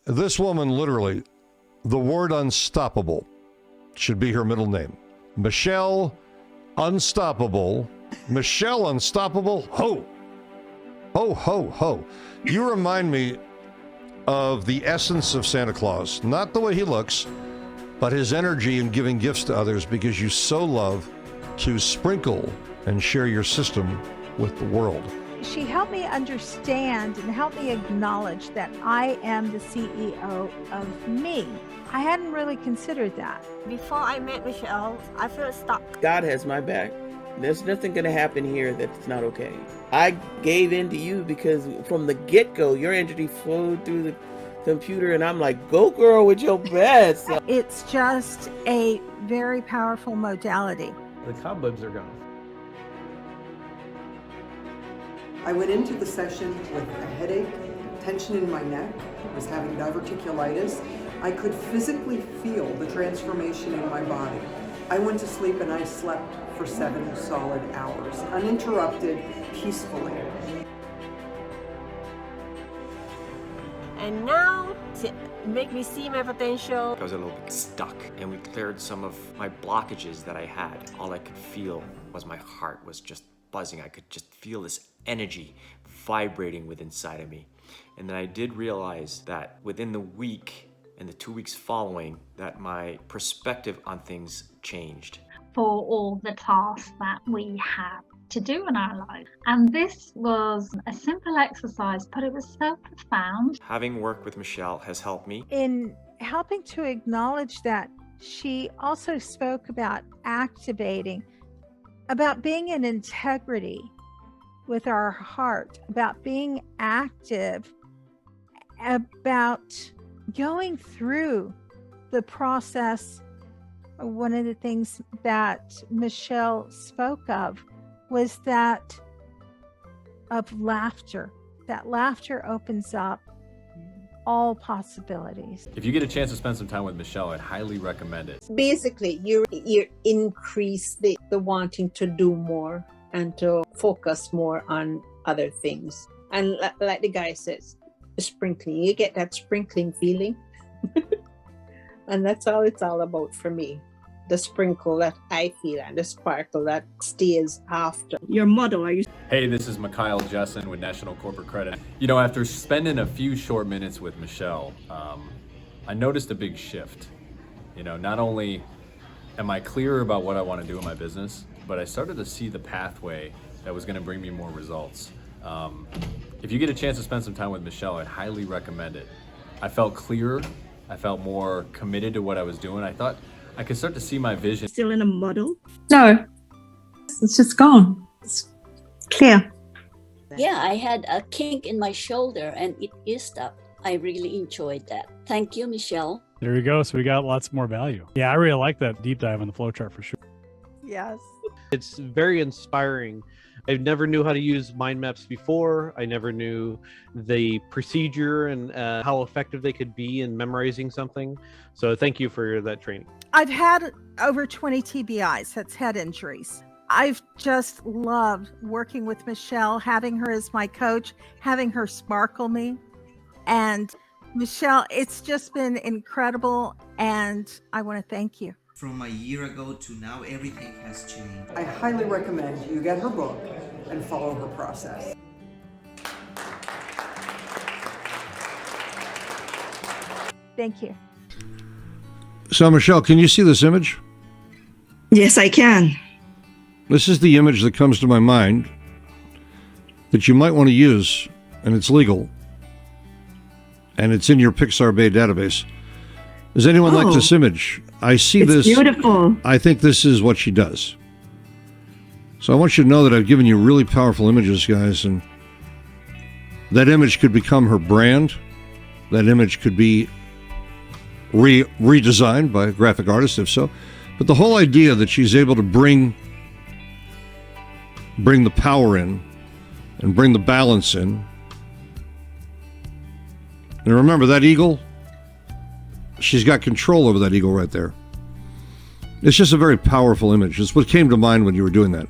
This woman, literally, the word unstoppable should be her middle name. Michele Unstoppable. Michele Unstoppable Ho. Ho, ho, ho. You remind me of the essence of Santa Claus. Not the way he looks, but his energy in giving gifts to others, because you so love to sprinkle and share your system with the world. She helped me understand and helped me acknowledge that I am the CEO of me. I hadn't really considered that. Before I met Michele, I felt stuck. God has my back. There's nothing going to happen here that's not okay. I gave in to you because from the get-go, your energy flowed through the computer, and I'm like, go girl with your best. It's just a very powerful modality. The cobwebs are gone. I went into the session with a headache, tension in my neck, I was having diverticulitis. I could physically feel the transformation in my body. I went to sleep and I slept for 7 solid hours, uninterrupted, peacefully. And now, it make me see my potential. I was a little bit stuck, and we cleared some of my blockages that I had. All I could feel was my heart was just buzzing. I could just feel this energy vibrating within inside of me. And then I did realize that within the week and the 2 weeks following, that my perspective on things changed. For all the tasks that we have to do in our life. And this was a simple exercise, but it was so profound. Having worked with Michele has helped me. In helping to acknowledge that, she also spoke about activating, about being in integrity with our heart, about being active, about going through the process. One of the things that Michele spoke of was that of laughter. That laughter opens up all possibilities. If you get a chance to spend some time with Michele, I'd highly recommend it. Basically, you increase the wanting to do more and to focus more on other things. And like the guy says, the sprinkling, you get that sprinkling feeling. And that's all it's all about for me. The sprinkle that I feel and the sparkle that stays after. Your motto, are you? Hey, this is Mikhail Jessen with National Corporate Credit. You know, after spending a few short minutes with Michele, I noticed a big shift. You know, not only am I clearer about what I want to do in my business, but I started to see the pathway that was going to bring me more results. If you get a chance to spend some time with Michele, I'd highly recommend it. I felt clearer. I felt more committed to what I was doing. I thought I could start to see my vision. Still in a muddle? No, it's just gone. It's clear. Yeah, I had a kink in my shoulder and it eased up. I really enjoyed that. Thank you, Michele. There you go. So we got lots more value. Yeah, I really like that deep dive on the flowchart for sure. Yes. It's very inspiring. I never knew how to use mind maps before. I never knew the procedure and how effective they could be in memorizing something. So thank you for that training. I've had over 20 TBIs, that's head injuries. I've just loved working with Michele, having her as my coach, having her sparkle me. And Michele, it's just been incredible. And I want to thank you. From a year ago to now, everything has changed. I highly recommend you get her book and follow her process. Thank you. So, Michele, can you see this image? Yes, I can. This is the image that comes to my mind that you might want to use, and it's legal, and it's in your Pixar Bay database. Does anyone like this image? I see it's this. Beautiful. I think this is what she does. So I want you to know that I've given you really powerful images, guys, and that image could become her brand. That image could be redesigned by a graphic artist, if so. But the whole idea that she's able to bring the power in and bring the balance in. And remember, that eagle, she's got control over that eagle right there. It's just a very powerful image. It's what came to mind when you were doing that.